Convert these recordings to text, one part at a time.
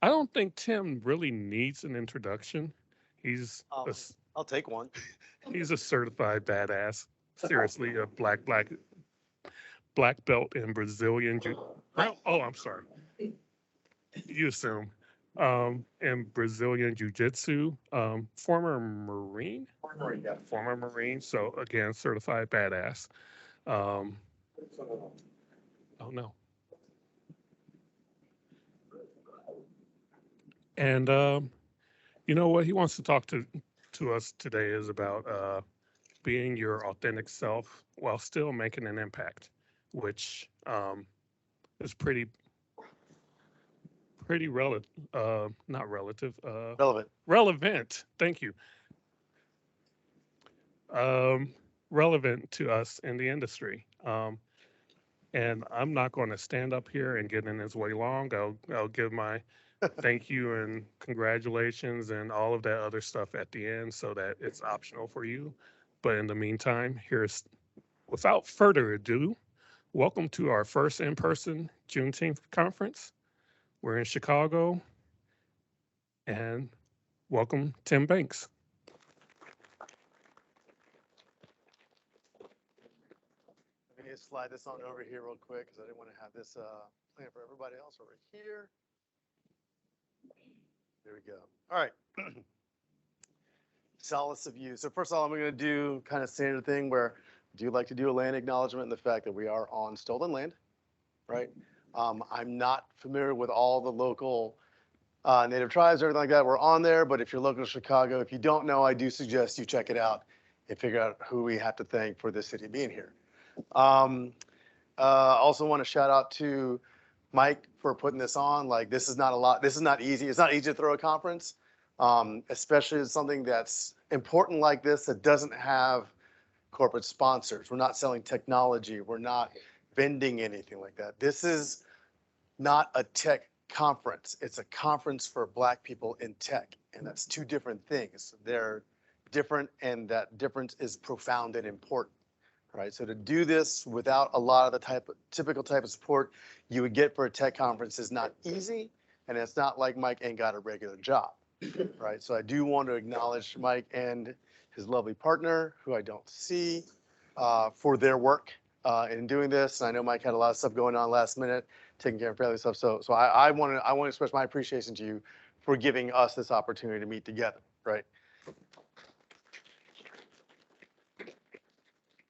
I don't think Tim really needs an introduction. He's a I'll take one. he's a certified badass. Seriously, a black belt in Brazilian oh, I'm sorry. You assume. In Brazilian Jiu Jitsu, former Marine, former Marine. So again, certified badass. Um, oh no. And you know what he wants to talk to us today is about being your authentic self while still making an impact, which is pretty relative, not relative, Relevant. relevant. Thank you. Um, relevant to us in the industry. And I'm not going to stand up here and get in his way long. I'll give my thank you and congratulations and all of that other stuff at the end so that it's optional for you. But in the meantime, here's without further ado, welcome to our first in person Juneteenth conference. We're in Chicago, and welcome, Tim Banks. Let me just slide this on over here real quick because I didn't want to have this playing for everybody else over here. There we go. All right. Solace of you. So first of all, I'm going to do kind of standard thing where I do like to do a land acknowledgement and the fact that we are on stolen land, right? I'm not familiar with all the local native tribes, everything like that. We're on there, but if you're local to Chicago, if you don't know, I do suggest you check it out and figure out who we have to thank for this city being here. Also want to shout out to Mike for putting this on. Like, this is not a lot. This is not easy. It's not easy to throw a conference, especially something that's important like this that doesn't have corporate sponsors. We're not selling technology. We're not vending anything like that. This is not a tech conference. It's a conference for Black people in tech, and that's two different things. They're different, and that difference is profound and important. Right, so to do this without a lot of the typical type of support you would get for a tech conference is not easy, and it's not like Mike ain't got a regular job, right? So I do want to acknowledge Mike and his lovely partner, who I don't see, for their work in doing this. And I know Mike had a lot of stuff going on last minute, taking care of family stuff. So I want to express my appreciation to you for giving us this opportunity to meet together, right?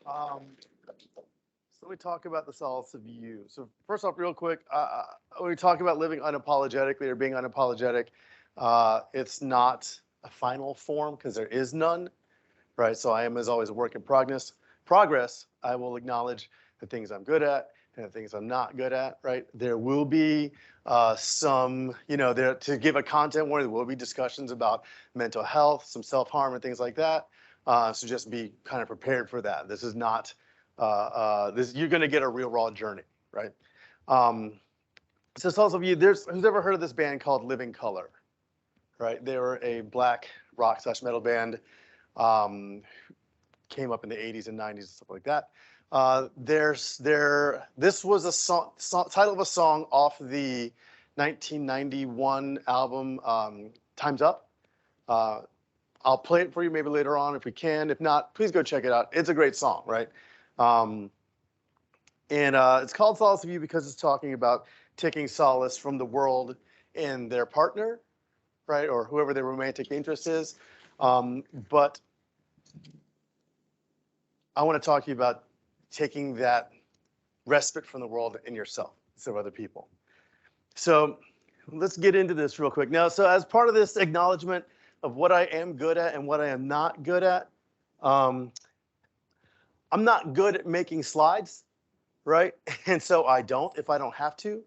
So let me talk about the solace of you. So first off, real quick, when we talk about living unapologetically or being unapologetic, it's not a final form because there is none, right? So I am, as always, a work in progress. I will acknowledge the things I'm good at and the things I'm not good at, right? There will be some, there to give a content warning, there will be discussions about mental health, some self-harm and things like that. So just be kind of prepared for that. This is not, you're going to get a real raw journey, right? So some of you, who's ever heard of this band called Living Colour, right? They were a Black rock/metal band, came up in the 80s and 90s and stuff like that. This was a title of a song off the 1991 album Time's Up. I'll play it for you maybe later on if we can. If not, please go check it out. It's a great song, right? It's called Solace of You because it's talking about taking solace from the world and their partner, right? Or whoever their romantic interest is. But I want to talk to you about taking that respite from the world in yourself instead of other people. So let's get into this real quick. Now, so as part of this acknowledgement of what I am good at and what I am not good at, I'm not good at making slides, right? And so I don't if I don't have to.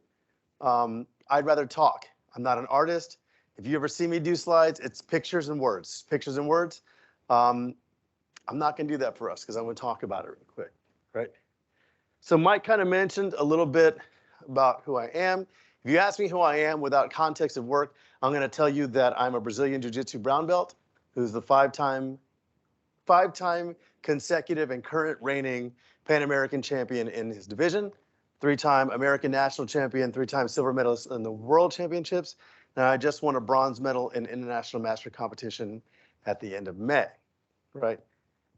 I'd rather talk. I'm not an artist. If you ever see me do slides, it's pictures and words, pictures and words. I'm not going to do that for us because I'm going to talk about it real quick, right? So Mike kind of mentioned a little bit about who I am. If you ask me who I am without context of work, I'm going to tell you that I'm a Brazilian Jiu-Jitsu brown belt who's the five-time consecutive and current reigning Pan American champion in his division, 3-time American national champion, 3-time silver medalist in the world championships, and I just won a bronze medal in international mastery competition at the end of May, right?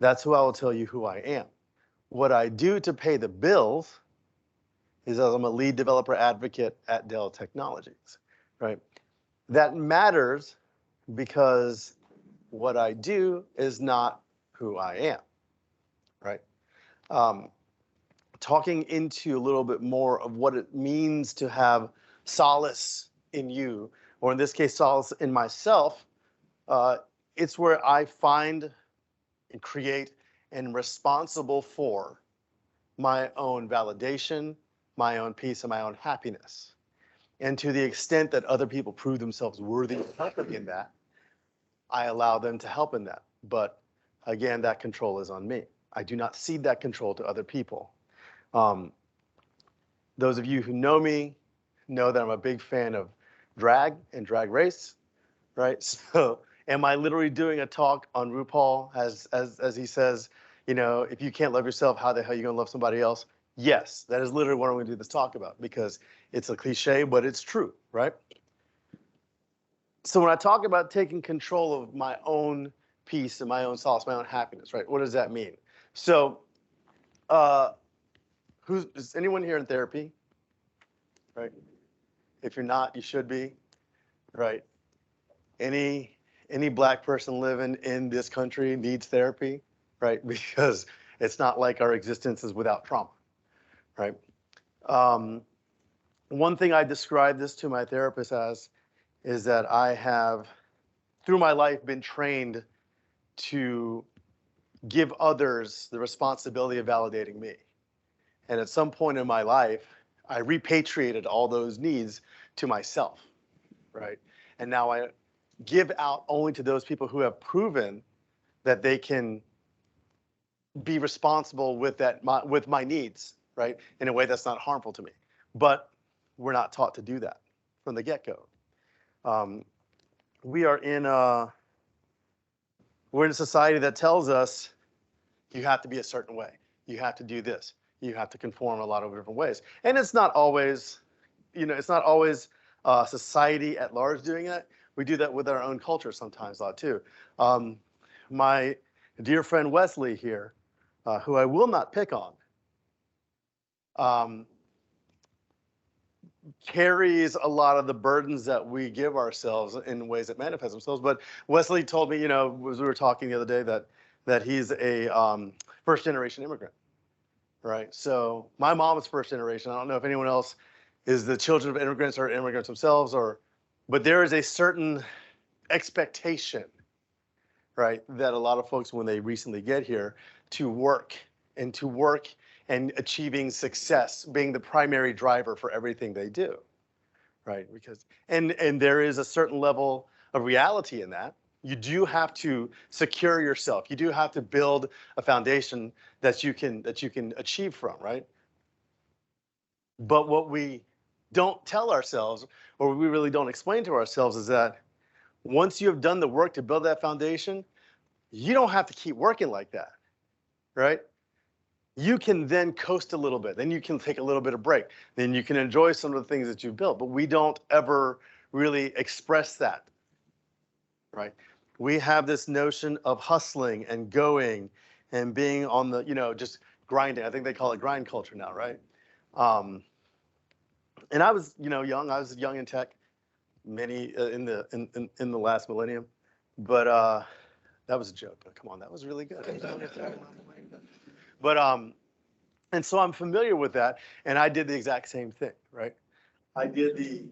That's who I will tell you who I am. What I do to pay the bills is I'm a lead developer advocate at Dell Technologies, right? That matters because what I do is not who I am, right? Talking into a little bit more of what it means to have solace in you, or in this case, solace in myself, it's where I find and create and am responsible for my own validation, my own peace, and my own happiness. And to the extent that other people prove themselves worthy of helping in that, I allow them to help in that. But again, that control is on me. I do not cede that control to other people. Those of you who know me know that I'm a big fan of drag and drag race, right? So am I literally doing a talk on RuPaul as he says, you know, if you can't love yourself, how the hell are you gonna love somebody else? Yes, that is literally what I'm gonna do this talk about, because it's a cliche, but it's true, right? So when I talk about taking control of my own peace and my own solace, my own happiness, right? What does that mean? So is anyone here in therapy? Right? If you're not, you should be, right? Any black person living in this country needs therapy, right? Because it's not like our existence is without trauma, right? One thing I describe this to my therapist as is that I have, through my life, been trained to give others the responsibility of validating me. And at some point in my life, I repatriated all those needs to myself, right? And now I give out only to those people who have proven that they can be responsible with with my needs, right? In a way that's not harmful to me. But we're not taught to do that from the get-go. We're in a society that tells us you have to be a certain way. You have to do this. You have to conform a lot of different ways. And it's not always, you know, it's not always society at large doing that. We do that with our own culture sometimes a lot too. My dear friend Wesley here, who I will not pick on, carries a lot of the burdens that we give ourselves in ways that manifest themselves. But Wesley told me, you know, as we were talking the other day, that he's a first generation immigrant, right? So my mom is first generation. I don't know if anyone else is the children of immigrants or immigrants themselves, but there is a certain expectation, right, that a lot of folks, when they recently get here, to work and achieving success, being the primary driver for everything they do, right? Because and there is a certain level of reality in that. You do have to secure yourself. You do have to build a foundation that you can achieve from, right? But what we don't tell ourselves, or we really don't explain to ourselves, is that once you have done the work to build that foundation, you don't have to keep working like that, right? You can then coast a little bit. Then you can take a little bit of break. Then you can enjoy some of the things that you've built. But we don't ever really express that, right? We have this notion of hustling and going and being on the, you know, just grinding. I think they call it grind culture now, right? And I was, you know, young. I was young in tech, many in the last millennium. But that was a joke. Come on, that was really good. But and so I'm familiar with that, and I did the exact same thing, right? I did the.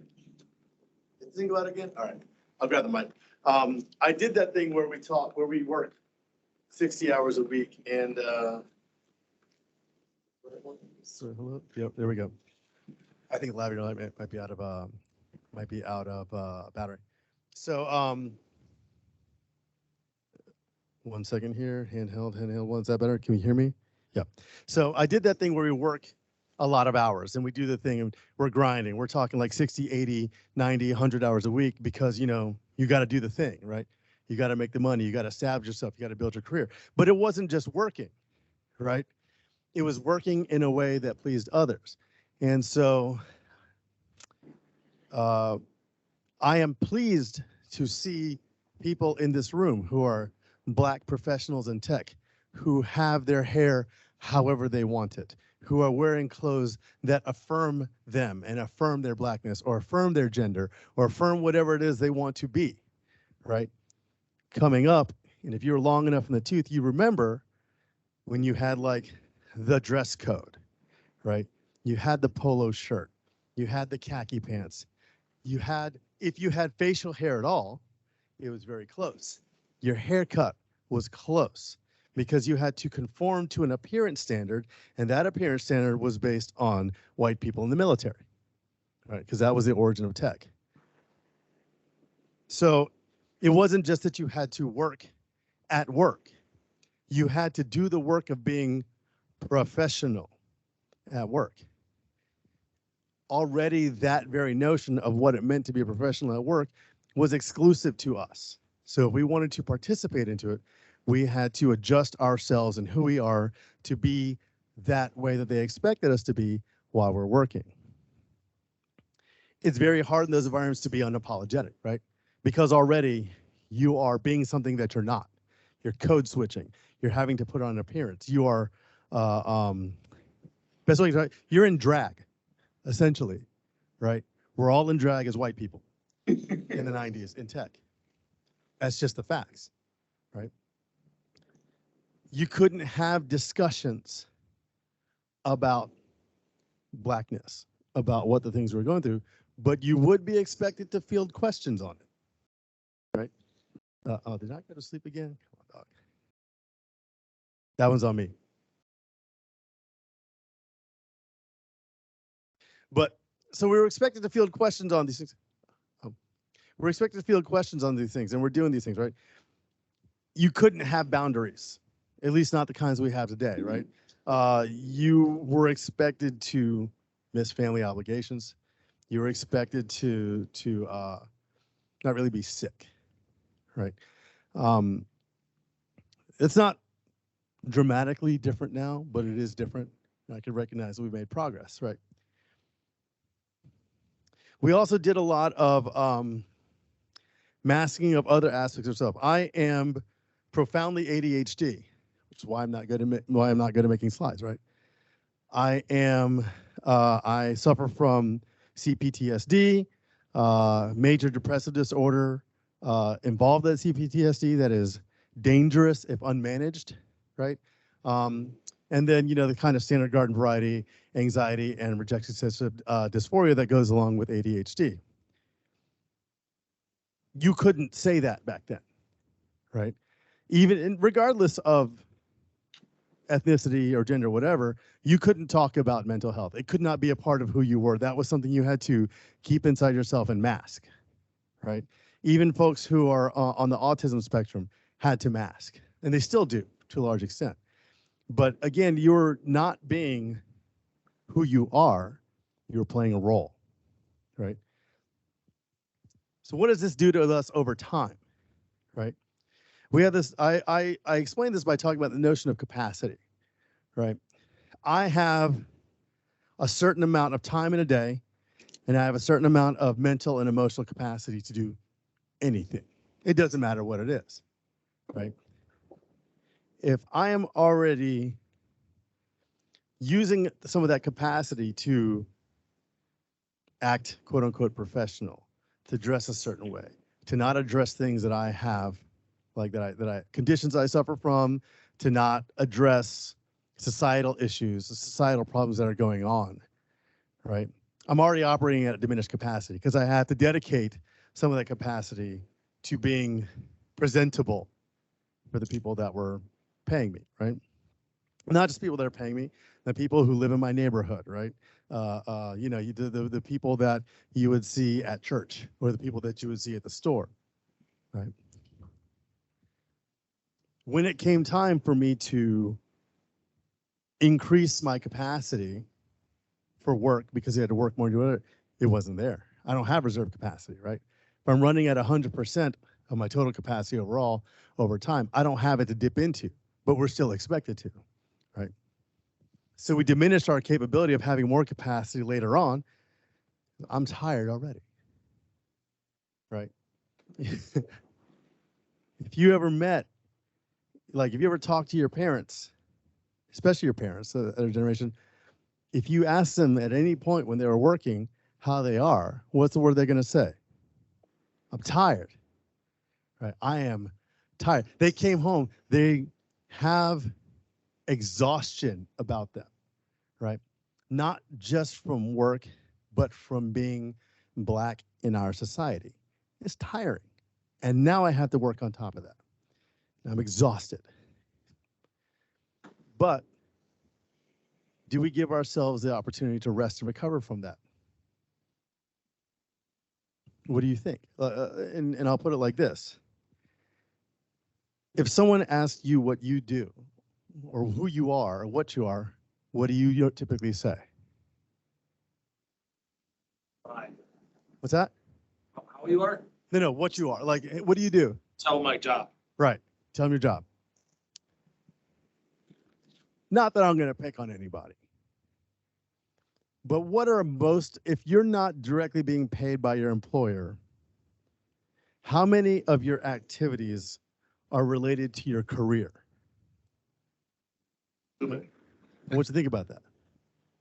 Did this thing go out again? All right, I'll grab the mic. I did that thing where we work 60 hours a week, and so hello. Yep, there we go. I think lavalier light might be out of battery. So one second here, handheld. One, is that better? Can you hear me? Yeah. So I did that thing where we work a lot of hours and we do the thing and we're grinding. We're talking like 60, 80, 90, 100 hours a week because, you know, you got to do the thing, right? You got to make the money. You got to establish yourself. You got to build your career. But it wasn't just working, right? It was working in a way that pleased others. And so I am pleased to see people in this room who are Black professionals in tech, who have their hair however they want it, who are wearing clothes that affirm them and affirm their Blackness or affirm their gender or affirm whatever it is they want to be, right? Coming up, and if you're long enough in the tooth, you remember when you had like the dress code, right? You had the polo shirt, you had the khaki pants, you had, if you had facial hair at all, it was very close. Your haircut was close because you had to conform to an appearance standard, and that appearance standard was based on white people in the military, right? Because that was the origin of tech. So it wasn't just that you had to work at work. You had to do the work of being professional at work. Already that very notion of what it meant to be a professional at work was exclusive to us. So if we wanted to participate into it, we had to adjust ourselves and who we are to be that way that they expected us to be while we're working. It's very hard in those environments to be unapologetic, right? Because already you are being something that you're not. You're code switching. You're having to put on an appearance. You are, best way to say, you're in drag, essentially, right? We're all in drag as white people in the 90s in tech. That's just the facts, right? You couldn't have discussions about Blackness, about what the things we're going through, but you would be expected to field questions on it, right? Oh, did I go to sleep again? Come on, dog. That one's on me. But so we were expected to field questions on these things. We're expected to field questions on these things, and we're doing these things, right? You couldn't have boundaries, at least not the kinds we have today, right? You were expected to miss family obligations. You were expected to not really be sick, right? It's not dramatically different now, but it is different. I can recognize that we've made progress, right? We also did a lot of masking of other aspects of self. I am profoundly ADHD, which is why I'm not good at making slides, right? I suffer from CPTSD, major depressive disorder, involved in CPTSD that is dangerous if unmanaged, right? And then, you know, the kind of standard garden variety anxiety and rejection sensitive dysphoria that goes along with ADHD. You couldn't say that back then, right? Even regardless of ethnicity or gender, whatever, you couldn't talk about mental health. It could not be a part of who you were. That was something you had to keep inside yourself and mask, right? Even folks who are on the autism spectrum had to mask, and they still do to a large extent. But again, you're not being who you are, you're playing a role, right? So what does this do to us over time, right? We have this, I explained this by talking about the notion of capacity, right? I have a certain amount of time in a day, and I have a certain amount of mental and emotional capacity to do anything. It doesn't matter what it is, right? If I am already using some of that capacity to act, quote unquote, professional, to dress a certain way, to not address things that I have, like conditions I suffer from, to not address societal issues, societal problems that are going on, right? I'm already operating at a diminished capacity because I have to dedicate some of that capacity to being presentable for the people that were paying me, right? Not just people that are paying me, the people who live in my neighborhood, right? You know, the people that you would see at church or the people that you would see at the store, right? When it came time for me to increase my capacity for work because I had to work more, it wasn't there. I don't have reserve capacity, right? If I'm running at 100% of my total capacity overall over time, I don't have it to dip into, but we're still expected to, right? So we diminished our capability of having more capacity later on. I'm tired already. right? If you ever met, like if you ever talked to your parents, especially your parents, the other generation, if you ask them at any point when they were working how they are, what's the word they're going to say? I'm tired, right? I am tired. They came home, they have exhaustion about them, right? Not just from work, but from being Black in our society. It's tiring. And now I have to work on top of that. I'm exhausted. But do we give ourselves the opportunity to rest and recover from that? What do you think? And I'll put it like this. If someone asks you what you do, or who you are, or what do you typically say? Fine. What's that? How you are? No, what you are. Like, what do you do? Tell my job. Right. Tell them your job. Not that I'm going to pick on anybody. But what are most, if you're not directly being paid by your employer, how many of your activities are related to your career? What you think about that?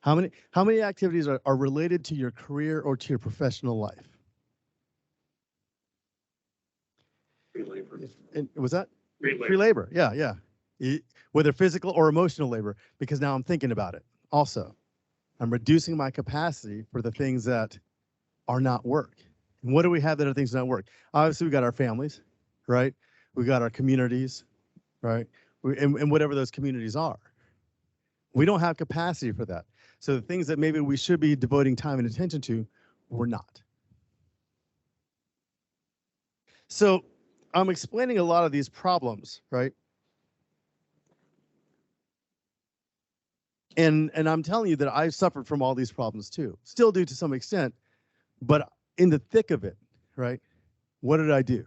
How many activities are related to your career or to your professional life? Free labor. Was that? Free Free labor, yeah. Whether physical or emotional labor, because now I'm thinking about it. Also, I'm reducing my capacity for the things that are not work. And what do we have that are things that not work? Obviously, we got our families, right? We got our communities, right? And whatever those communities are. We don't have capacity for that. So the things that maybe we should be devoting time and attention to, we're not. So I'm explaining a lot of these problems, right? And I'm telling you that I've suffered from all these problems too. Still do to some extent, but in the thick of it, right? What did I do?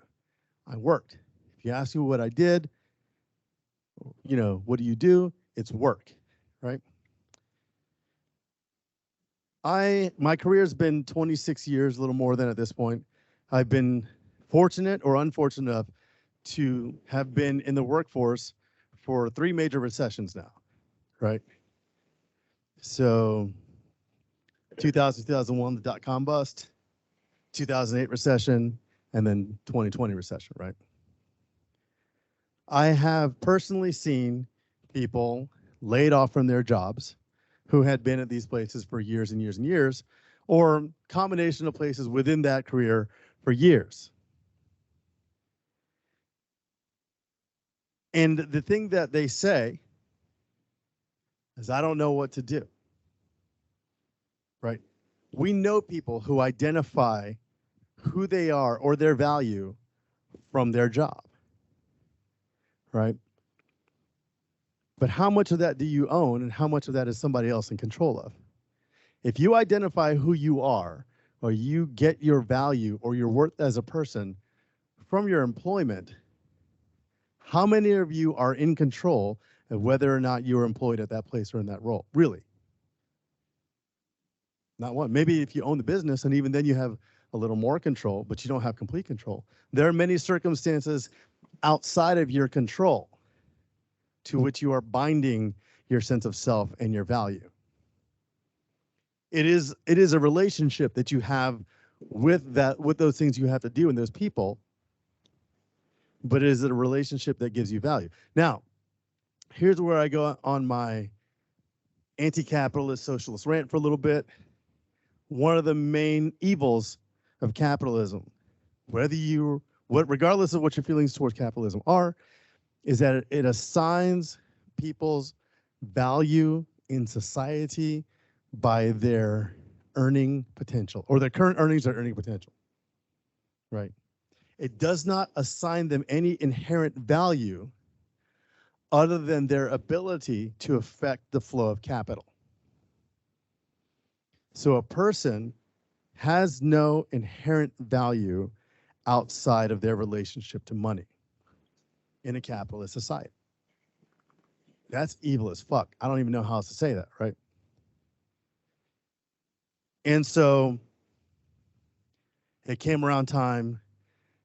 I worked. If you ask me what I did, what do you do? It's work, right? My career's been 26 years, a little more than at this point. I've been fortunate or unfortunate enough to have been in the workforce for 3 major recessions now, right? So 2000, 2001, the dot-com bust, 2008 recession, and then 2020 recession, right? I have personally seen people laid off from their jobs who had been at these places for years and years and years, or combination of places within that career for years. And the thing that they say is, I don't know what to do, right? We know people who identify who they are or their value from their job, right? But how much of that do you own and how much of that is somebody else in control of? If you identify who you are, or you get your value or your worth as a person from your employment, how many of you are in control of whether or not you're employed at that place or in that role? Really? Not one. Maybe if you own the business, and even then you have a little more control, but you don't have complete control. There are many circumstances outside of your control to which you are binding your sense of self and your value. It is a relationship that you have with those things you have to do and those people, but it is a relationship that gives you value. Now, here's where I go on my anti-capitalist socialist rant for a little bit. One of the main evils of capitalism, regardless of what your feelings towards capitalism are, is that it assigns people's value in society by their earning potential, or their current earnings or earning potential, right? It does not assign them any inherent value other than their ability to affect the flow of capital. So a person has no inherent value outside of their relationship to money in a capitalist society. That's evil as fuck. I don't even know how else to say that, right? And so it came around time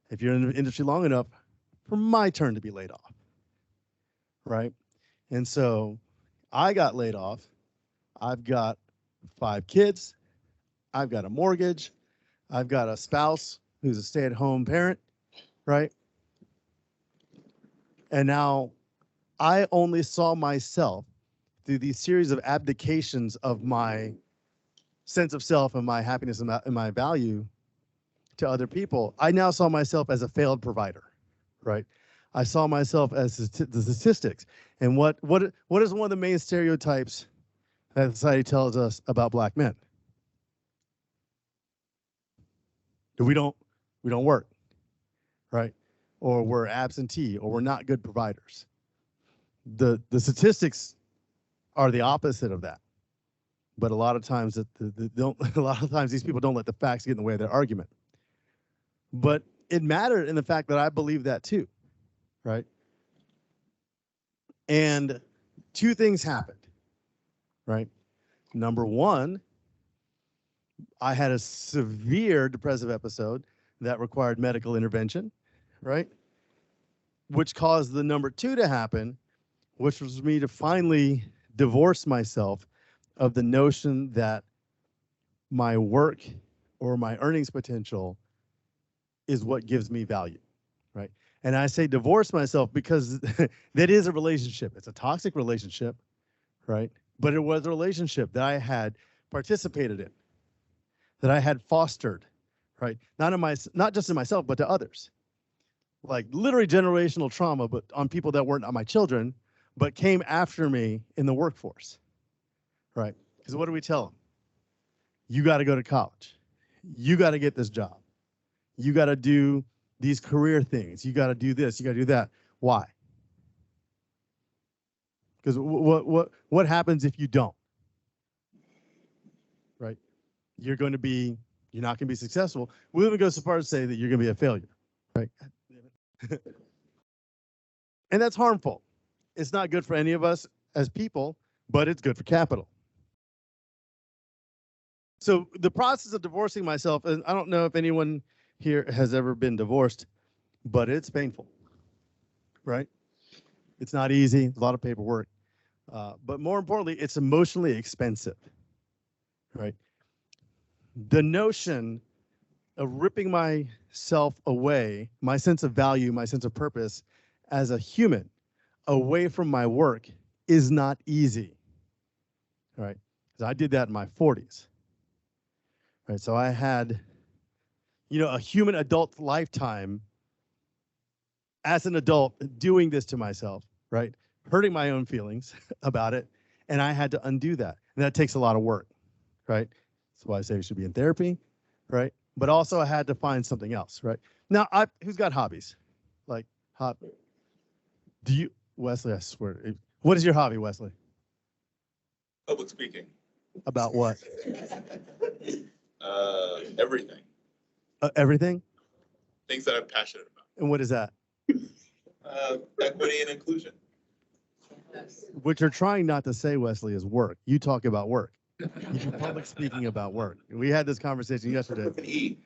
if you're in the industry long enough, for my turn to be laid off, right? And so I got laid off. I've got 5 kids. I've got a mortgage. I've got a spouse who's a stay-at-home parent, right? And now I only saw myself through these series of abdications of my sense of self and my happiness and my value to other people. I now saw myself as a failed provider, right? I saw myself as the statistics. And what is one of the main stereotypes that society tells us about black men? That we don't work, right? Or we're absentee, or we're not good providers. The statistics are the opposite of that. But a lot of times a lot of times these people don't let the facts get in the way of their argument. But it mattered in the fact that I believe that too, right? And 2 things happened, right? Number 1, I had a severe depressive episode that required medical intervention, right? Which caused the number 2 to happen, which was me to finally divorce myself of the notion that my work or my earnings potential is what gives me value, right? And I say divorce myself because that is a relationship. It's a toxic relationship, right? But it was a relationship that I had participated in, that I had fostered, right? Not just in myself, but to others. Like literally generational trauma, but on people that weren't my children, but came after me in the workforce, right? Because what do we tell them? You got to go to college. You got to get this job. You got to do these career things. You got to do this. You got to do that. Why? Because what happens if you don't? Right? You're not going to be successful. We'll even go so far as to say that you're going to be a failure, right? And that's harmful. It's not good for any of us as people, but it's good for capital. So the process of divorcing myself, and I don't know if anyone here has ever been divorced, but it's painful, right? It's not easy, a lot of paperwork, but more importantly, it's emotionally expensive, right? The notion of ripping myself away, my sense of value, my sense of purpose as a human away from my work is not easy, right? Because I did that in my 40s, right? So I had, a human adult lifetime as an adult doing this to myself, right? Hurting my own feelings about it, and I had to undo that. And that takes a lot of work, right? That's why I say you should be in therapy, right? But also I had to find something else, right? Now, who's got hobbies? Like, Wesley, I swear. What is your hobby, Wesley? Public speaking. About what? Everything. Everything? Things that I'm passionate about. And what is that? Equity and inclusion. What you're trying not to say, Wesley, is work. You talk about work. You do public speaking about work. We had this conversation yesterday.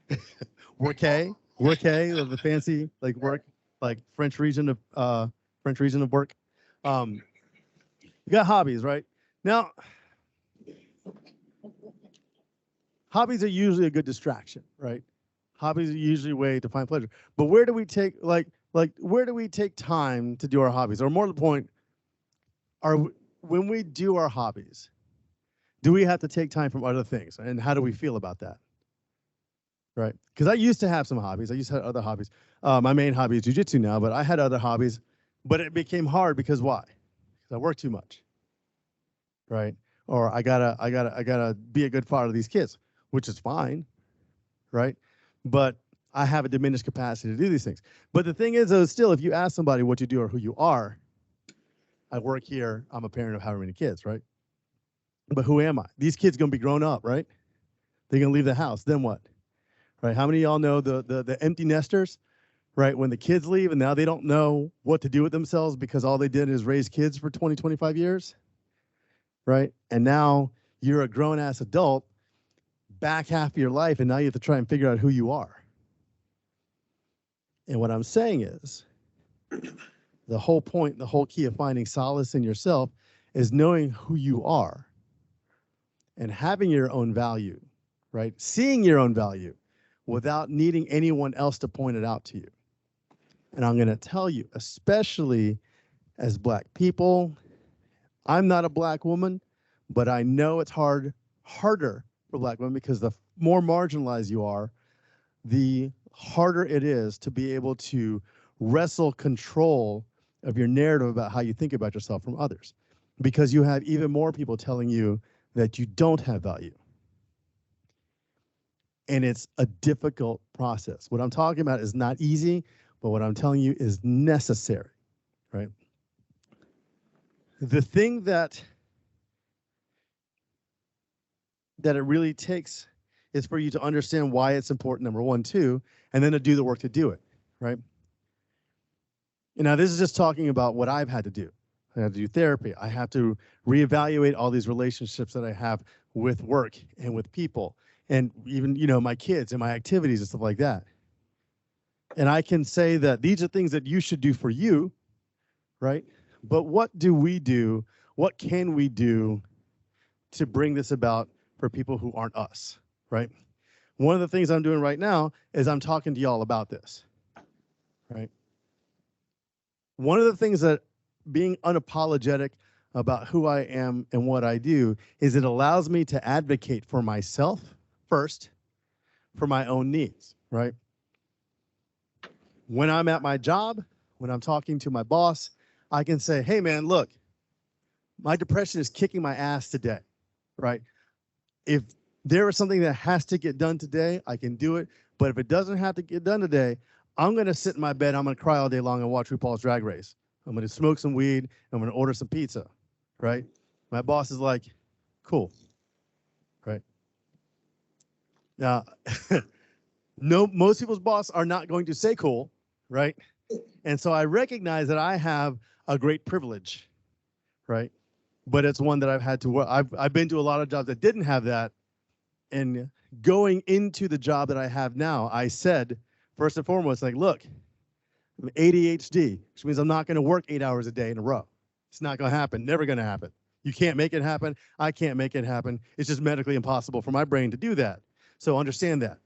Workay, the fancy work, French region of work. You got hobbies, right? Now, hobbies are usually a good distraction, right? Hobbies are usually a way to find pleasure. But where do we take where do we take time to do our hobbies? Or more to the point, when we do our hobbies, do we have to take time from other things? And how do we feel about that? Right? Because I used to have some hobbies. I used to have other hobbies. My main hobby is jujitsu now, but I had other hobbies. But it became hard because why? Because I work too much. Right? Or I gotta be a good father to these kids, which is fine. Right? But I have a diminished capacity to do these things. But the thing is, though, still, if you ask somebody what you do or who you are, I work here, I'm a parent of however many kids, right? But who am I? These kids gonna be grown up, right? They're gonna leave the house, then what? Right? How many of y'all know the empty nesters, right? When the kids leave and now they don't know what to do with themselves because all they did is raise kids for 20, 25 years, right? And now you're a grown-ass adult, back half of your life, and now you have to try and figure out who you are. And what I'm saying is, the whole point, the whole key of finding solace in yourself is knowing who you are and having your own value, right? Seeing your own value without needing anyone else to point it out to you. And I'm going to tell you, especially as Black people, I'm not a Black woman, but I know it's harder for Black women because the more marginalized you are, the harder it is to be able to wrestle control of your narrative about how you think about yourself from others, because you have even more people telling you that you don't have value. And it's a difficult process. What I'm talking about is not easy, but what I'm telling you is necessary, right? The thing that it really takes is for you to understand why it's important, number one, two, and then to do the work to do it, right? And now this is just talking about what I've had to do. I have to do therapy. I have to reevaluate all these relationships that I have with work and with people, and even, you know, my kids and my activities and stuff like that. And I can say that these are things that you should do for you, right? But what do we do? What can we do to bring this about for people who aren't us, right? One of the things I'm doing right now is I'm talking to y'all about this, right? One of the things that being unapologetic about who I am and what I do is it allows me to advocate for myself first, for my own needs, right? When I'm at my job, when I'm talking to my boss, I can say, hey man, look, my depression is kicking my ass today, right? If there is something that has to get done today, I can do it. But if it doesn't have to get done today, I'm going to sit in my bed. I'm going to cry all day long and watch RuPaul's Drag Race. I'm going to smoke some weed. I'm going to order some pizza, right? My boss is like, cool, right? Now, no, most people's boss are not going to say cool, right? And so I recognize that I have a great privilege, right? But it's one that I've had to work. I've been to a lot of jobs that didn't have that. And going into the job that I have now, I said, first and foremost, like, look, I'm ADHD, which means I'm not going to work 8 hours a day in a row. It's not going to happen, never going to happen. You can't make it happen. I can't make it happen. It's just medically impossible for my brain to do that. So understand that.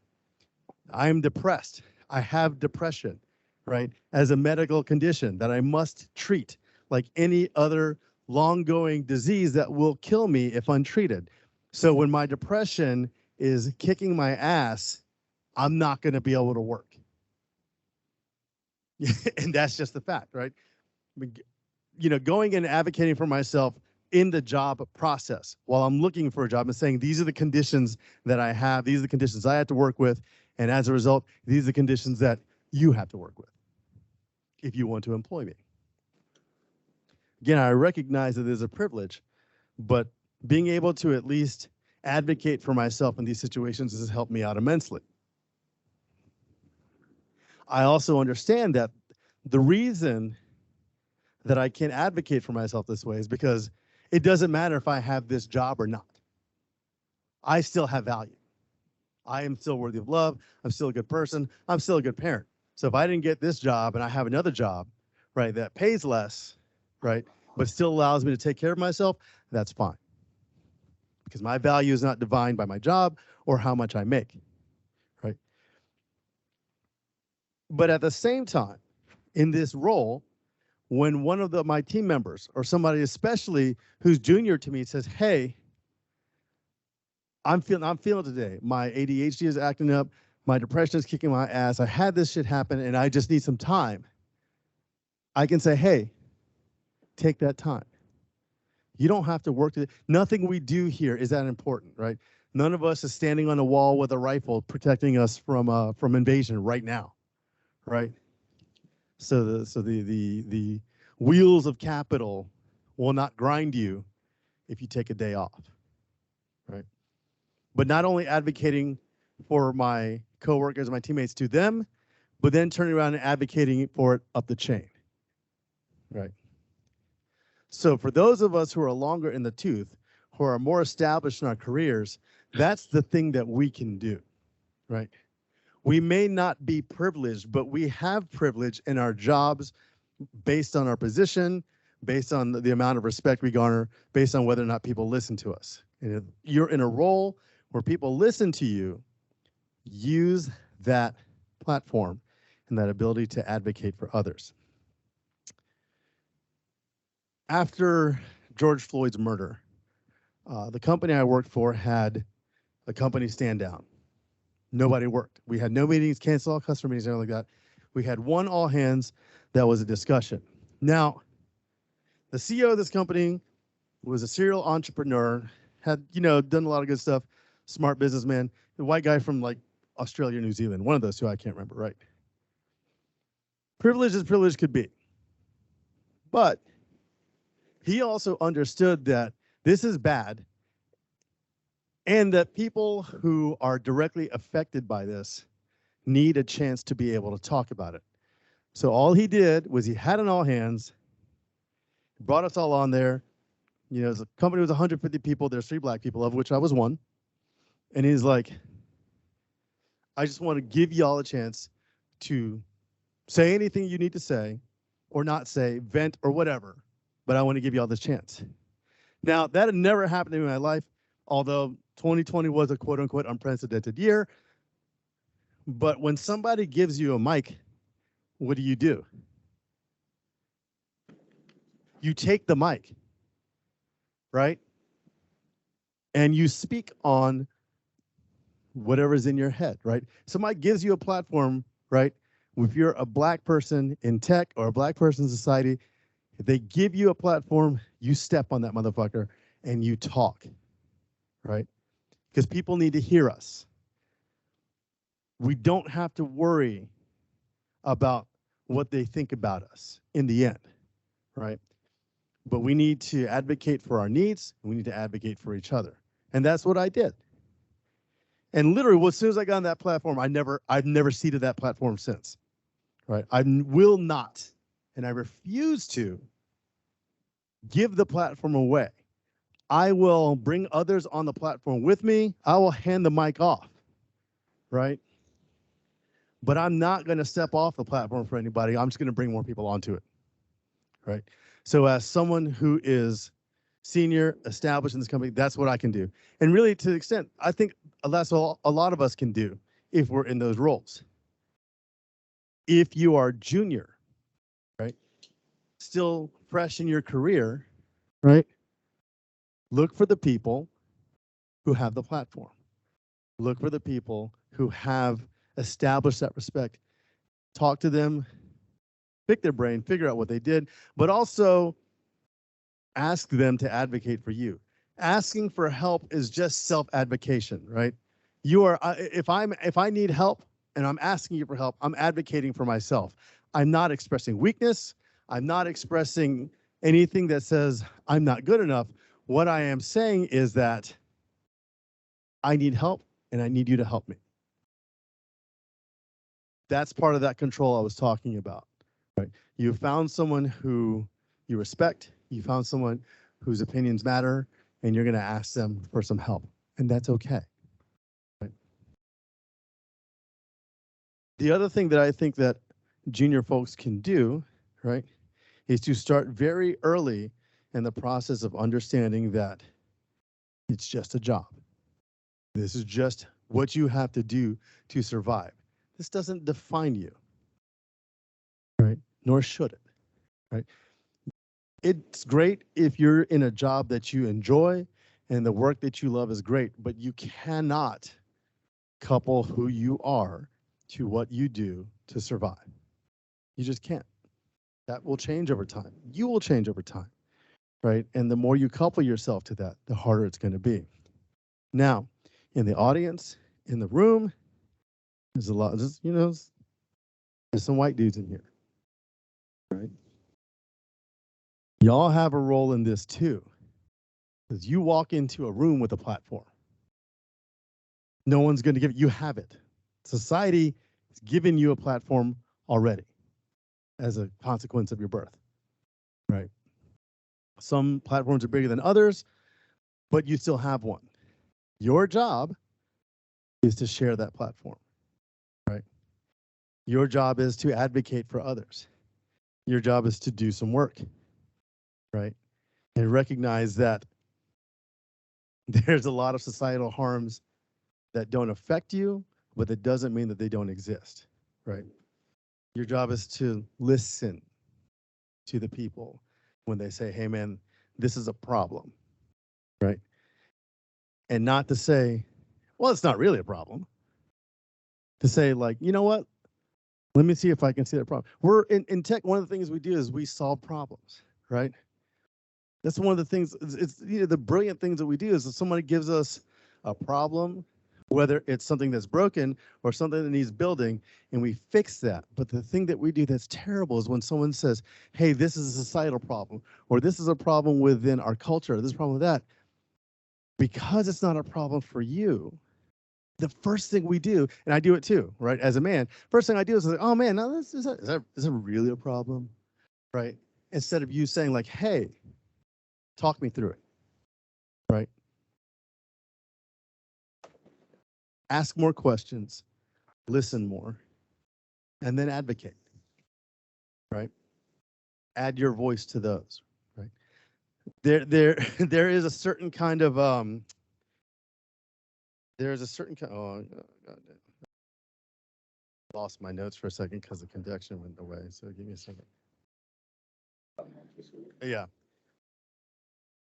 I'm depressed. I have depression, right, as a medical condition that I must treat like any other long-going disease that will kill me if untreated. So when my depression is kicking my ass, I'm not going to be able to work. And that's just the fact, right? You know, going and advocating for myself in the job process while I'm looking for a job and saying, these are the conditions that I have, these are the conditions I have to work with, and as a result, these are the conditions that you have to work with if you want to employ me. Again, I recognize that there's a privilege, but being able to at least advocate for myself in these situations has helped me out immensely. I also understand that the reason that I can advocate for myself this way is because it doesn't matter if I have this job or not. I still have value. I am still worthy of love. I'm still a good person. I'm still a good parent. So if I didn't get this job and I have another job, right, that pays less, right, but still allows me to take care of myself, that's fine. Because my value is not defined by my job or how much I make, right? But at the same time, in this role, when one of my team members or somebody especially who's junior to me says, hey, I'm feeling today. My ADHD is acting up. My depression is kicking my ass. I had this shit happen and I just need some time. I can say, hey, take that time. You don't have to work today. Nothing we do here is that important, right? None of us is standing on a wall with a rifle protecting us from invasion right now, right? So the wheels of capital will not grind you if you take a day off, right? But not only advocating for my coworkers, my teammates to them, but then turning around and advocating for it up the chain, right? So for those of us who are longer in the tooth, who are more established in our careers, that's the thing that we can do, right? We may not be privileged, but we have privilege in our jobs based on our position, based on the amount of respect we garner, based on whether or not people listen to us. And if you're in a role where people listen to you, use that platform and that ability to advocate for others. After George Floyd's murder, the company I worked for had the company stand down. Nobody worked. We had no meetings, cancel all customer meetings, anything like that. We had one all hands that was a discussion. Now, the CEO of this company was a serial entrepreneur, had, done a lot of good stuff, smart businessman, the white guy from like Australia, New Zealand, one of those two, I can't remember, right? Privilege as privilege could be. But he also understood that this is bad and that people who are directly affected by this need a chance to be able to talk about it. So all he did was he had an all hands, brought us all on there. The company was 150 people. There's 3 black people, of which I was one. And he's like, I just want to give y'all a chance to say anything you need to say or not say, vent or whatever, but I want to give y'all this chance. Now, that had never happened to me in my life, although 2020 was a quote unquote unprecedented year. But when somebody gives you a mic, what do? You take the mic, right? And you speak on whatever's in your head, right? Somebody gives you a platform, right? If you're a black person in tech or a black person in society, if they give you a platform, you step on that motherfucker and you talk, right? Because people need to hear us. We don't have to worry about what they think about us in the end, right? But we need to advocate for our needs. And we need to advocate for each other. And that's what I did. And literally, as soon as I got on that platform, I've never ceded that platform since, right? I will not, and I refuse to give the platform away. I will bring others on the platform with me. I will hand the mic off, right? But I'm not going to step off the platform for anybody. I'm just going to bring more people onto it, right? So as someone who is senior, established in this company, that's what I can do. And really, to the extent, I think that's all a lot of us can do if we're in those roles. If you are junior, right, still fresh in your career, right, look for the people who have the platform. Look for the people who have established that respect. Talk to them, pick their brain, figure out what they did, but also ask them to advocate for you. Asking for help is just self-advocation, right? You are, if I need help and I'm asking you for help, I'm advocating for myself. I'm not expressing weakness. I'm not expressing anything that says I'm not good enough. What I am saying is that I need help and I need you to help me. That's part of that control I was talking about, right? You found someone who you respect, you found someone whose opinions matter, and you're going to ask them for some help, and that's okay. Right? The other thing that I think that junior folks can do, right, is to start very early in the process of understanding that it's just a job. This is just what you have to do to survive. This doesn't define you, right? Nor should it, right? It's great if you're in a job that you enjoy and the work that you love is great, but you cannot couple who you are to what you do to survive. You just can't. That will change over time. You will change over time, right? And the more you couple yourself to that, the harder it's going to be. Now, in the audience, in the room, there's a lot, just, there's some white dudes in here, right? Y'all have a role in this too, because you walk into a room with a platform. No one's going to give it, you have it. Society is giving you a platform already as a consequence of your birth, right? Some platforms are bigger than others, but you still have one. Your job is to share that platform, right? Your job is to advocate for others. Your job is to do some work, right? And recognize that there's a lot of societal harms that don't affect you, but that doesn't mean that they don't exist, right? Your job is to listen to the people when they say, hey man, this is a problem, right? And not to say, well, it's not really a problem. To say like, you know what? Let me see if I can see that problem. We're in tech, one of the things we do is we solve problems, right? That's one of the things, it's the brilliant things that we do is if somebody gives us a problem, whether it's something that's broken or something that needs building, and we fix that. But the thing that we do that's terrible is when someone says, hey, this is a societal problem, or this is a problem within our culture, or this problem with that. Because it's not a problem for you, the first thing we do, and I do it too, right? As a man, first thing I do is like, oh man, now is that really a problem, right? Instead of you saying like, hey, talk me through it, right? Ask more questions, listen more, and then advocate, right? Add your voice to those, right? There is a certain kind of there's a certain kind. Oh, God, lost my notes for a second because the connection went away. So give me a second. Yeah.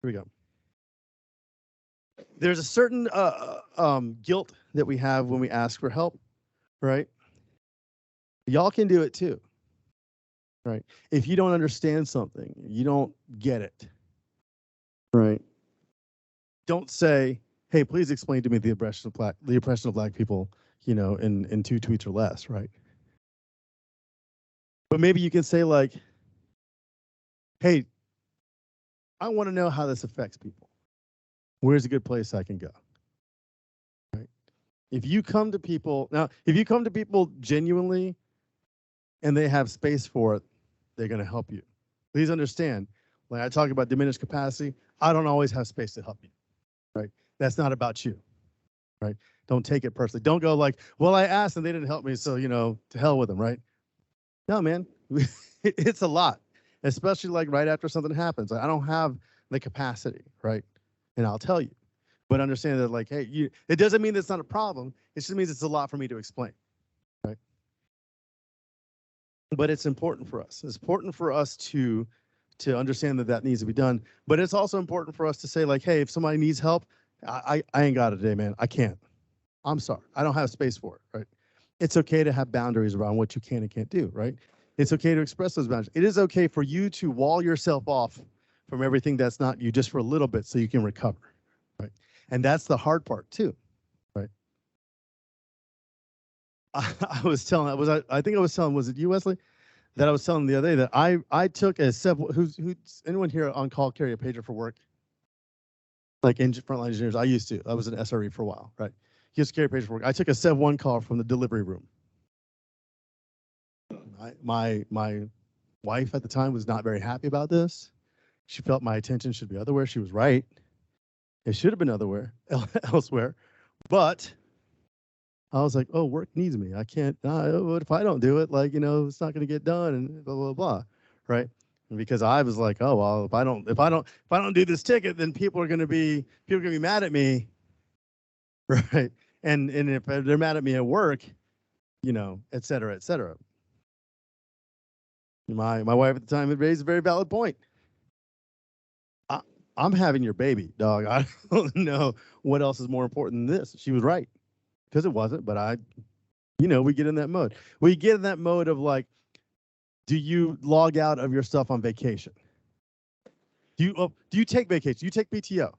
Here we go. There's a certain guilt that we have when we ask for help, right? Y'all can do it too, right? If you don't understand something, you don't get it, right? Don't say, hey, please explain to me the oppression of black people, in 2 tweets or less, right? But maybe you can say like, hey, I want to know how this affects people. Where's a good place I can go? Right? If you come to people genuinely and they have space for it, they're going to help you. Please understand, when I talk about diminished capacity, I don't always have space to help you, right? That's not about you, right? Don't take it personally. Don't go like, well, I asked and they didn't help me, so, to hell with them, right? No, man, it's a lot, especially like right after something happens. I don't have the capacity, right? And I'll tell you, but understand that like, hey, it doesn't mean it's not a problem. It just means it's a lot for me to explain, right? But it's important for us. It's important for us to understand that needs to be done. But it's also important for us to say like, hey, if somebody needs help, I ain't got it today, man. I can't. I'm sorry. I don't have space for it, right? It's okay to have boundaries around what you can and can't do, right? It's okay to express those boundaries. It is okay for you to wall yourself off from everything that's not you just for a little bit so you can recover, right? And that's the hard part too, right? I was telling, was it you, Wesley? That I was telling the other day that I took a who's anyone here on call carry a pager for work? Like frontline engineers, I used to. I was an SRE for a while, right? He used to carry a pager for work. I took a 7-1 call from the delivery room. My wife at the time was not very happy about this. She felt my attention should be otherwhere. She was right. It should have been elsewhere. But I was like, oh, work needs me. I can't, what if I don't do it? Like, it's not going to get done and blah, blah, blah. Right. And because I was like, oh, well, if I don't do this ticket, then people are going to be mad at me. Right. And if they're mad at me at work, et cetera, et cetera. My wife at the time had raised a very valid point. I'm having your baby, dog. I don't know what else is more important than this. She was right. Because it wasn't, but we get in that mode. We get in that mode of like, do you log out of your stuff on vacation? Do you take vacation? Do you take PTO?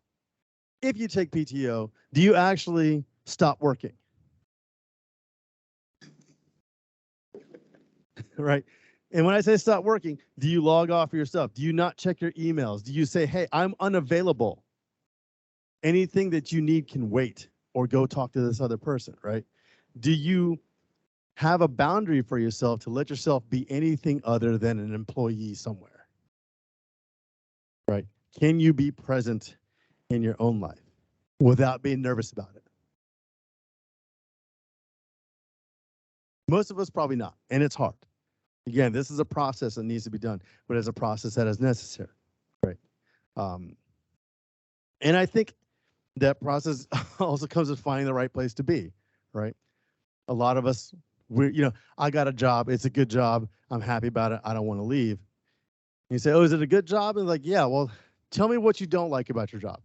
If you take PTO, do you actually stop working? Right? And when I say stop working, do you log off your stuff? Do you not check your emails? Do you say, hey, I'm unavailable? Anything that you need can wait, or go talk to this other person, right? Do you have a boundary for yourself to let yourself be anything other than an employee somewhere, right? Can you be present in your own life without being nervous about it? Most of us probably not, and it's hard. Again, this is a process that needs to be done, but it's a process that is necessary, right? And I think that process also comes with finding the right place to be, right? A lot of us, I got a job, it's a good job, I'm happy about it, I don't want to leave. And you say, oh, is it a good job? And like, yeah, well, tell me what you don't like about your job,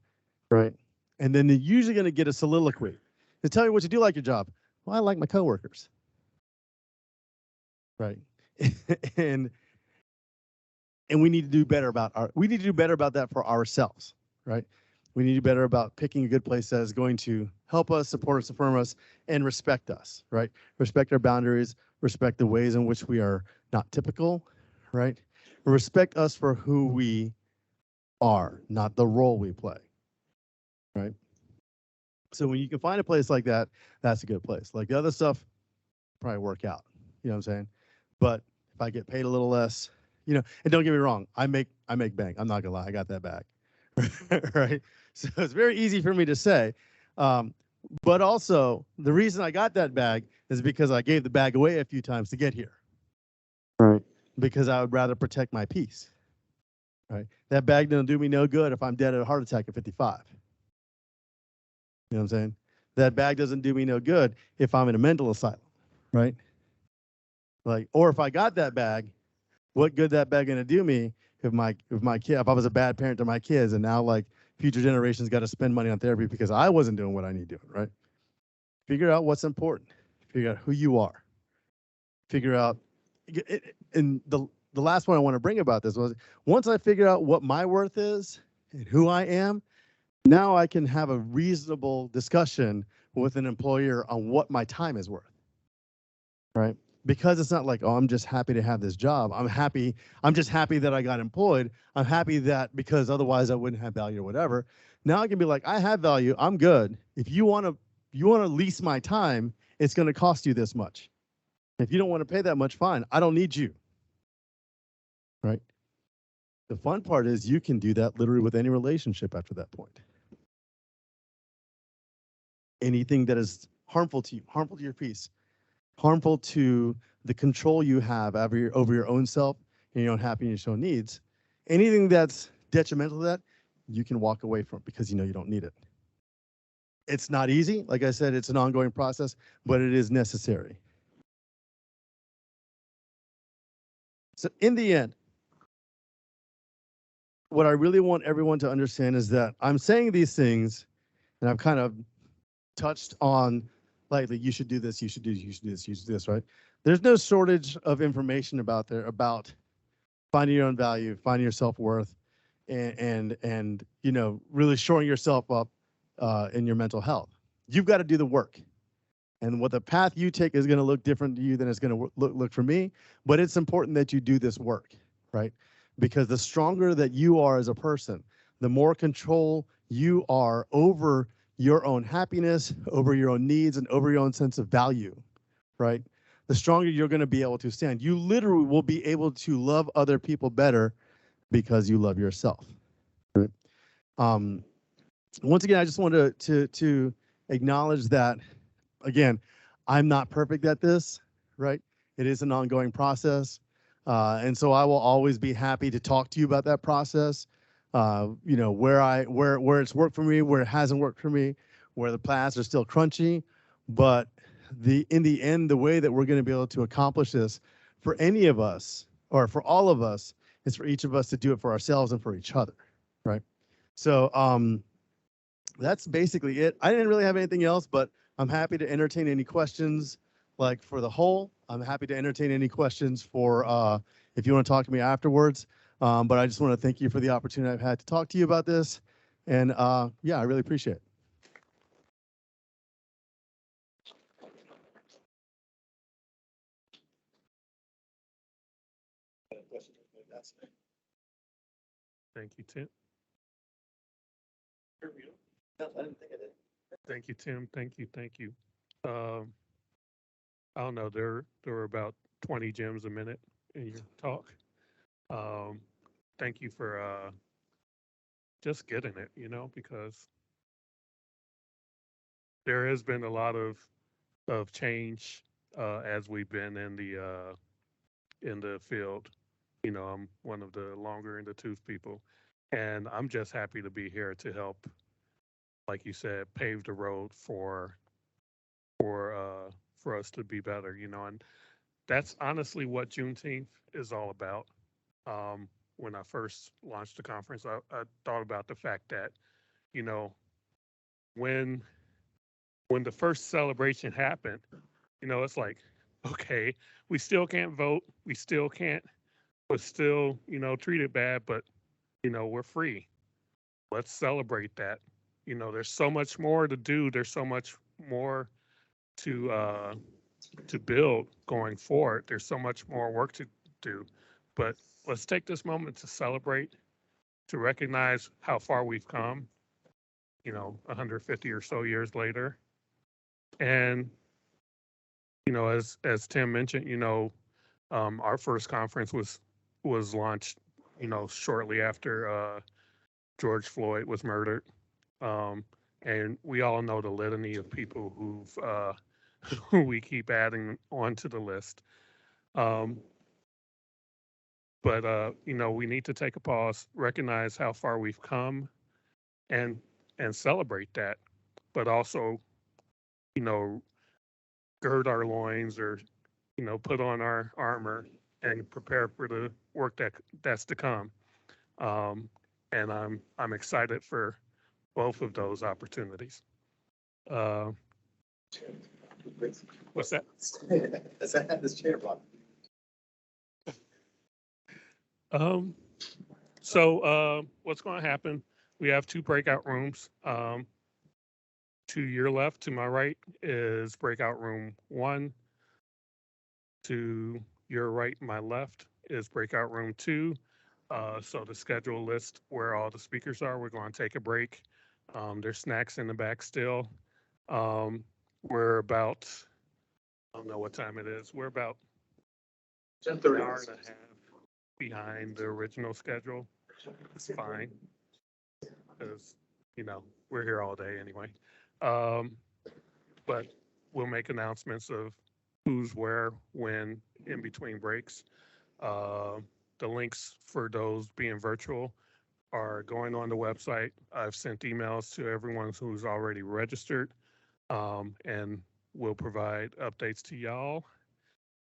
right? And then they're usually going to get a soliloquy. To tell me what you do like your job. Well, I like my coworkers, right? and we need to do better about that for ourselves, right? We need to do better about picking a good place that is going to help us, support us, affirm us, and respect us, right? Respect our boundaries, respect the ways in which we are not typical, right? Respect us for who we are, not the role we play, right? So when you can find a place like that, that's a good place. Like the other stuff, probably work out, you know what I'm saying? But if I get paid a little less, and don't get me wrong, I make bank. I'm not gonna lie, I got that bag, right? So it's very easy for me to say, but also the reason I got that bag is because I gave the bag away a few times to get here, right? Because I would rather protect my peace, right? That bag doesn't do me no good if I'm dead of a heart attack at 55. You know what I'm saying? That bag doesn't do me no good if I'm in a mental asylum, right? Like, or if I got that bag, what good that bag gonna do me if I was a bad parent to my kids and now like future generations got to spend money on therapy because I wasn't doing what I need doing, right? Figure out what's important. Figure out who you are. Figure out, and the last point I want to bring about this was once I figure out what my worth is and who I am, now I can have a reasonable discussion with an employer on what my time is worth, right? Because it's not like, oh, I'm just happy to have this job. I'm just happy that I got employed. I'm happy that because otherwise I wouldn't have value or whatever. Now I can be like, I have value, I'm good. If you want to lease my time, it's going to cost you this much. If you don't want to pay that much, fine. I don't need you, right? The fun part is you can do that literally with any relationship after that point. Anything that is harmful to you, harmful to your peace, harmful to the control you have over your own self and your own happiness, your own needs, anything that's detrimental to that, you can walk away from because you know you don't need it. It's not easy. Like I said, it's an ongoing process, but it is necessary. So in the end, what I really want everyone to understand is that I'm saying these things, and I've kind of touched on lightly, you should do this, you should do this, you should do this, you should do this, right? There's no shortage of information about finding your own value, finding your self-worth, and really shoring yourself up in your mental health. You've got to do the work. And what the path you take is going to look different to you than it's going to look for me, but it's important that you do this work, right? Because the stronger that you are as a person, the more control you are over your own happiness, over your own needs, and over your own sense of value, right? The stronger you're going to be able to stand. You literally will be able to love other people better because you love yourself, right? Once again, I just wanted to acknowledge that, again, I'm not perfect at this, right? It is an ongoing process. And so I will always be happy to talk to you about that process. Where it's worked for me, where it hasn't worked for me, where the paths are still crunchy. But in the end, the way that we're going to be able to accomplish this for any of us, or for all of us, is for each of us to do it for ourselves and for each other, right? So that's basically it. I didn't really have anything else, but I'm happy to entertain any questions, like for the whole. I'm happy to entertain any questions for if you want to talk to me afterwards. But I just want to thank you for the opportunity I've had to talk to you about this. And yeah, I really appreciate it. Thank you, Tim. Thank you, Tim. Thank you. Thank you. I don't know. There were about 20 gems a minute in your talk. Thank you for just getting it, because there has been a lot of change as we've been in the field. You know, I'm one of the longer in the tooth people, and I'm just happy to be here to help, like you said, pave the road for us to be better. You know, and that's honestly what Juneteenth is all about. When I first launched the conference, I thought about the fact that, you know, when the first celebration happened, you know, it's like, okay, we still can't vote, we still can't, we're still, you know, treated bad, but you know, we're free. Let's celebrate that. You know, there's so much more to do. There's so much more to build going forward. There's so much more work to do, but let's take this moment to celebrate, to recognize how far we've come. You know, 150 or so years later, and you know, as Tim mentioned, you know, our first conference was launched, you know, shortly after George Floyd was murdered, and we all know the litany of people who we keep adding onto the list. Um, but you know, we need to take a pause, recognize how far we've come, and celebrate that, but also, you know, gird our loins, or you know, put on our armor and prepare for the work that's to come. Um, and I'm excited for both of those opportunities. Uh, what's that? As I had this chair blocked. So what's going to happen? We have 2 breakout rooms. To your left, to my right, is breakout room 1. To your right, my left, is breakout room 2. So the schedule list where all the speakers are, we're going to take a break. There's snacks in the back still. We're about, I don't know what time it is. We're about an hour and a half behind the original schedule. It's fine, because, you know, we're here all day anyway. But we'll make announcements of who's where, when, in between breaks. The links for those being virtual are going on the website. I've sent emails to everyone who's already registered, and we'll provide updates to y'all.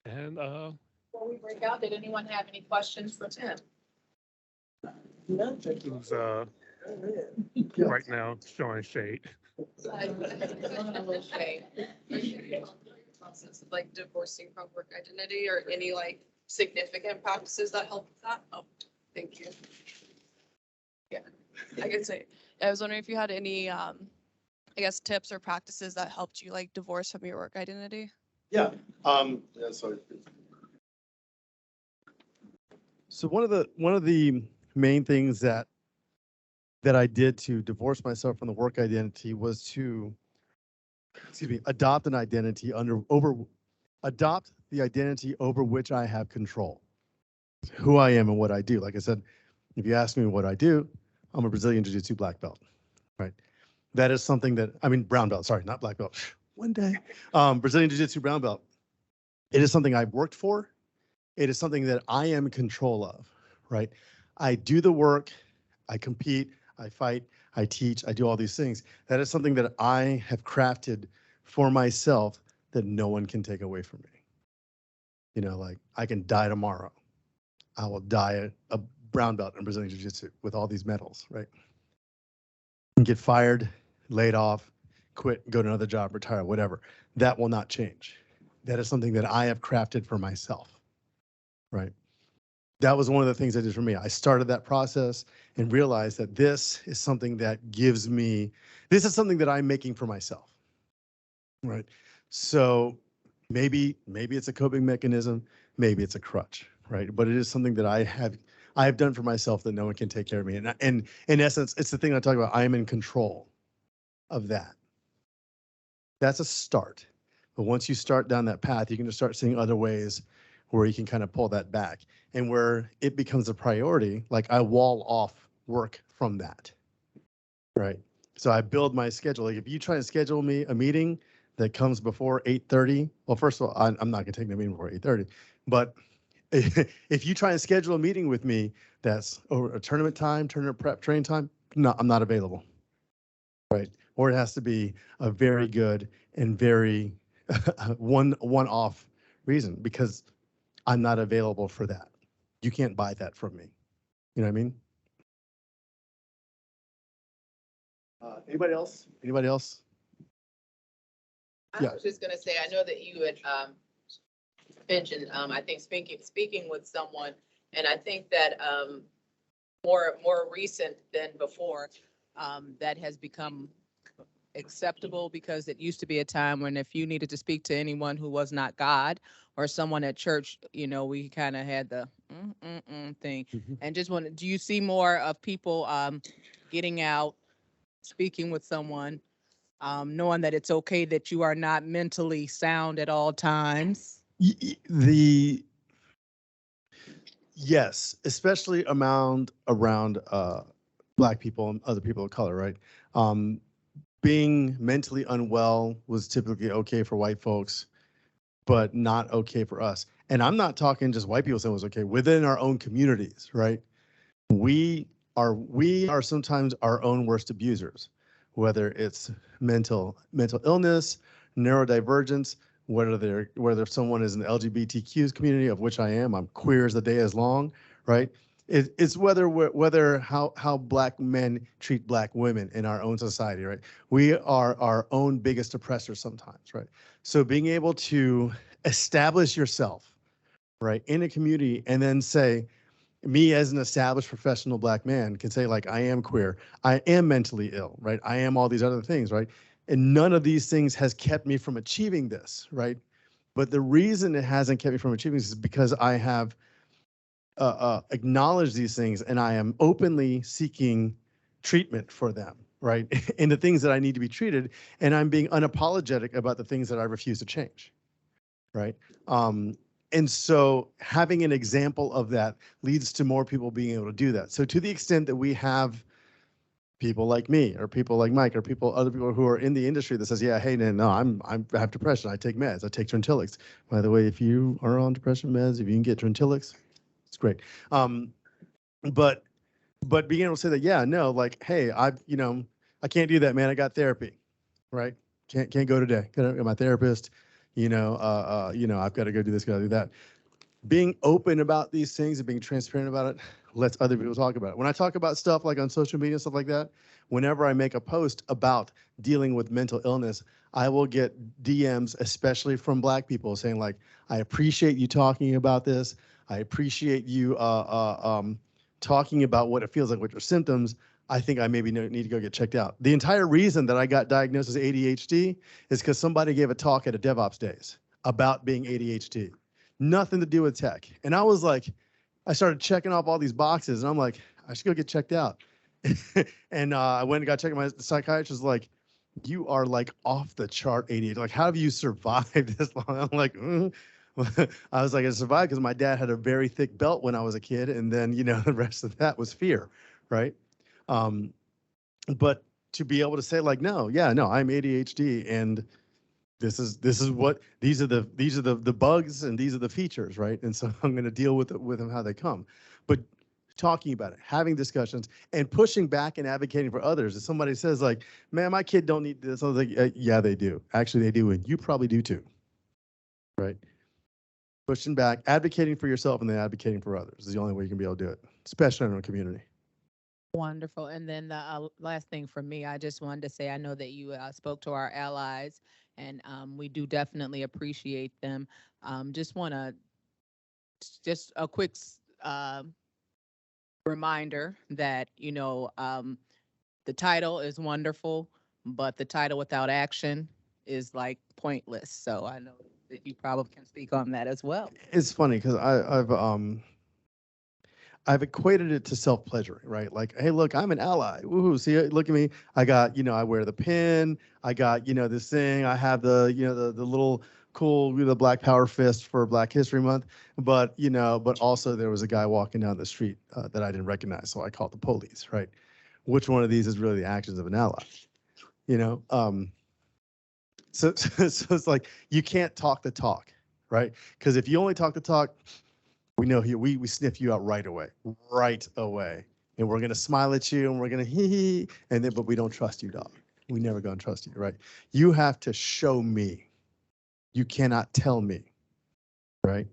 And Before we break out, did anyone have any questions for Tim? who's right now showing shade. Process of like divorcing from work identity or any like significant practices that help with that? Oh, thank you. Yeah, I could say, I was wondering if you had any, I guess, tips or practices that helped you like divorce from your work identity? Yeah, so So one of the main things that I did to divorce myself from the work identity was to, adopt an identity adopt the identity over which I have control. Who I am and what I do. Like I said, if you ask me what I do, I'm a Brazilian Jiu-Jitsu black belt, right? That is something that, brown belt, sorry, not black belt. One day, Brazilian Jiu-Jitsu brown belt. It is something I've worked for. It is something that I am in control of, right? I do the work, I compete, I fight, I teach, I do all these things. That is something that I have crafted for myself that no one can take away from me. You know, like I can die tomorrow. I will die a brown belt in Brazilian Jiu-Jitsu with all these medals, right? Get fired, laid off, quit, go to another job, retire, whatever. That will not change. That is something that I have crafted for myself, right? That was one of the things I did for me. I started that process and realized that this is something that gives me, this is something that I'm making for myself, right? So maybe it's a coping mechanism, maybe it's a crutch, right? But it is something that I have done for myself that no one can take care of me. And in essence, it's the thing I talk about. I am in control of that. That's a start. But once you start down that path, you can just start seeing other ways where you can kind of pull that back and where it becomes a priority. Like I wall off work from that, right? So I build my schedule. Like if you try to schedule me a meeting that comes before 8:30, well, first of all, I'm not gonna take the meeting before 8:30, but if you try and schedule a meeting with me that's over a tournament time, tournament prep, training time, no, I'm not available, right? Or it has to be a very good and very one-off reason, because I'm not available for that. You can't buy that from me. You know what I mean? Anybody else? Anybody else? I Yeah. was just gonna say, I know that you had mentioned, I think speaking with someone, and I think that more recent than before, that has become acceptable, because it used to be a time when if you needed to speak to anyone who was not God or someone at church, you know, we kind of had the thing. Mhm. And just wanted, do you see more of people getting out, speaking with someone, knowing that it's okay that you are not mentally sound at all times? Yes, especially around Black people and other people of color, right? Being mentally unwell was typically okay for white folks, but not okay for us. And I'm not talking just white people saying it was okay. Within our own communities, right? We are sometimes our own worst abusers, whether it's mental illness, neurodivergence, whether someone is in the LGBTQ community, of which I am. I'm queer as the day is long, right? It's whether how Black men treat Black women in our own society, right? We are our own biggest oppressors sometimes, right? So being able to establish yourself, right, in a community, and then say, me as an established professional Black man can say, like, I am queer, I am mentally ill, right? I am all these other things, right? And none of these things has kept me from achieving this, right? But the reason it hasn't kept me from achieving this is because I have acknowledged these things, and I am openly seeking treatment for them, right? And the things that I need to be treated, and I'm being unapologetic about the things that I refuse to change, right? And so having an example of that leads to more people being able to do that. So to the extent that we have people like me or people like Mike or other people who are in the industry that says, yeah, hey, no, I have depression, I take meds, I take Trintellix. By the way, if you are on depression meds, if you can get Trintellix, it's great. But being able to say that, yeah, no, like, hey, I can't do that, man. I got therapy, right? Can't go today. Got my therapist. I've got to go do this, got to do that. Being open about these things and being transparent about it lets other people talk about it. When I talk about stuff like on social media, stuff like that, whenever I make a post about dealing with mental illness, I will get DMs, especially from Black people, saying like, I appreciate you talking about this. I appreciate you talking about what it feels like with your symptoms. I think I maybe need to go get checked out. The entire reason that I got diagnosed as ADHD is because somebody gave a talk at a DevOps Days about being ADHD. Nothing to do with tech. And I was like, I started checking off all these boxes, and I'm like, I should go get checked out. And I went and got checked. My psychiatrist was like, you are like off the chart ADHD. Like, how have you survived this long? I'm like, I was like, I survived because my dad had a very thick belt when I was a kid. And then, the rest of that was fear, right? But to be able to say like, no, I'm ADHD, and these are the bugs, and these are the features, right? And so I'm going to deal with them how they come. But talking about it, having discussions, and pushing back and advocating for others. If somebody says like, man, my kid don't need this, I was like, yeah, they do. Actually, they do, and you probably do too, right? Pushing back, advocating for yourself, and then advocating for others is the only way you can be able to do it, especially in our community. Wonderful. And then the last thing for me, I just wanted to say, I know that you spoke to our allies, and we do definitely appreciate them. Just a quick reminder that, the title is wonderful, but the title without action is like pointless. So I know that you probably can speak on that as well. It's funny because I've equated it to self-pleasuring, right? Like, hey, look, I'm an ally. Woohoo! See, look at me. I got, I wear the pin. I got, this thing. I have the, the little cool, the Black Power fist for Black History Month. But, but also there was a guy walking down the street that I didn't recognize, so I called the police, right? Which one of these is really the actions of an ally? So, so it's like you can't talk the talk, right? Because if you only talk the talk, we know here we sniff you out right away, and we're gonna smile at you and we're gonna hee hee, and then but we don't trust you, dog. We never gonna trust you, right? You have to show me. You cannot tell me, right?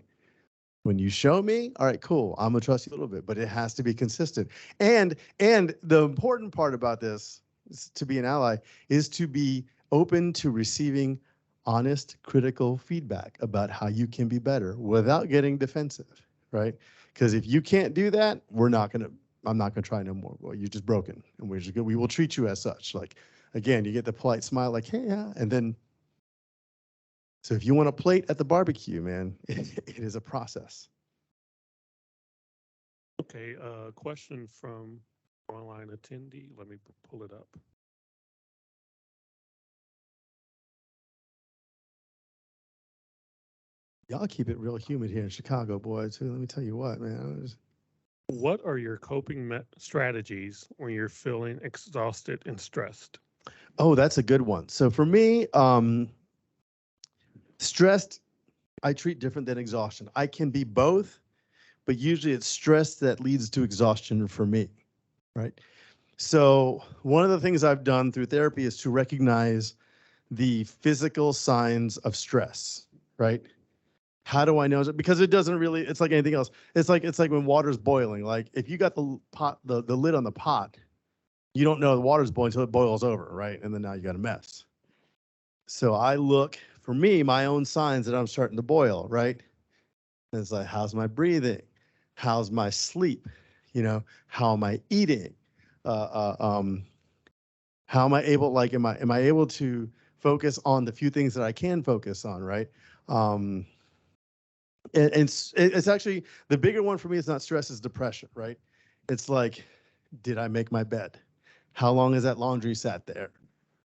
When you show me, all right, cool. I'm gonna trust you a little bit, but it has to be consistent. And the important part about this to be an ally is to be open to receiving honest, critical feedback about how you can be better without getting defensive, right? Because if you can't do that, I'm not gonna try no more. Well, you're just broken, and we will treat you as such. Like, again, you get the polite smile, like, hey, yeah, and then. So if you want a plate at the barbecue, man, it is a process. Okay, question from online attendee. Let me pull it up. Y'all keep it real humid here in Chicago, boys. Let me tell you what, man. What are your coping strategies when you're feeling exhausted and stressed? Oh, that's a good one. So for me, stressed, I treat different than exhaustion. I can be both, but usually it's stress that leads to exhaustion for me, right? So one of the things I've done through therapy is to recognize the physical signs of stress, right? How do I know? Because it doesn't really, it's like anything else. It's like when water's boiling. Like if you got the pot, the lid on the pot, you don't know the water's boiling until it boils over, right? And then now you got a mess. So I look, for me, my own signs that I'm starting to boil, right? And it's like, how's my breathing? How's my sleep? You know, how am I eating? How am I able, like, am I able to focus on the few things that I can focus on, right? And it's actually, the bigger one for me is not stress, is depression, right? It's like, did I make my bed? How long has that laundry sat there?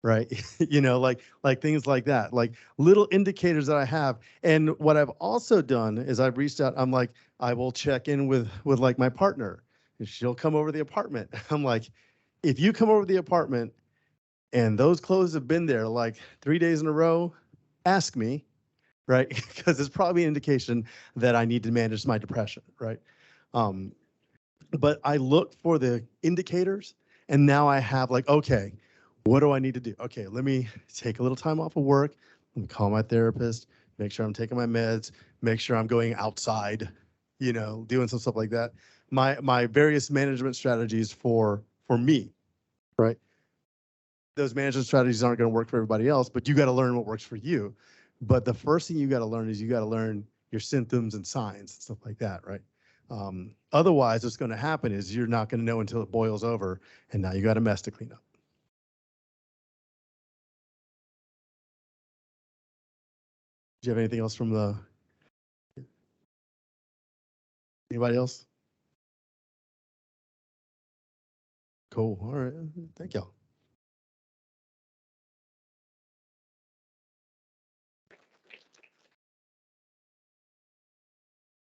Right? You know, like things like that, like little indicators that I have. And what I've also done is I've reached out, I'm like, I will check in with like my partner, and she'll come over to the apartment. I'm like, if you come over to the apartment and those clothes have been there like 3 days in a row, ask me, right? Because it's probably an indication that I need to manage my depression, right? But I look for the indicators, and now I have like, okay, what do I need to do? Okay, let me take a little time off of work. Let me call my therapist, make sure I'm taking my meds, make sure I'm going outside, you know, doing some stuff like that. My various management strategies for me, right? Those management strategies aren't going to work for everybody else, but you got to learn what works for you. But the first thing you got to learn is you got to learn your symptoms and signs and stuff like that, right? Otherwise, what's going to happen is you're not going to know until it boils over, and now you got a mess to clean up. Do you have anything else from the? Anybody else? Cool. All right. Thank y'all.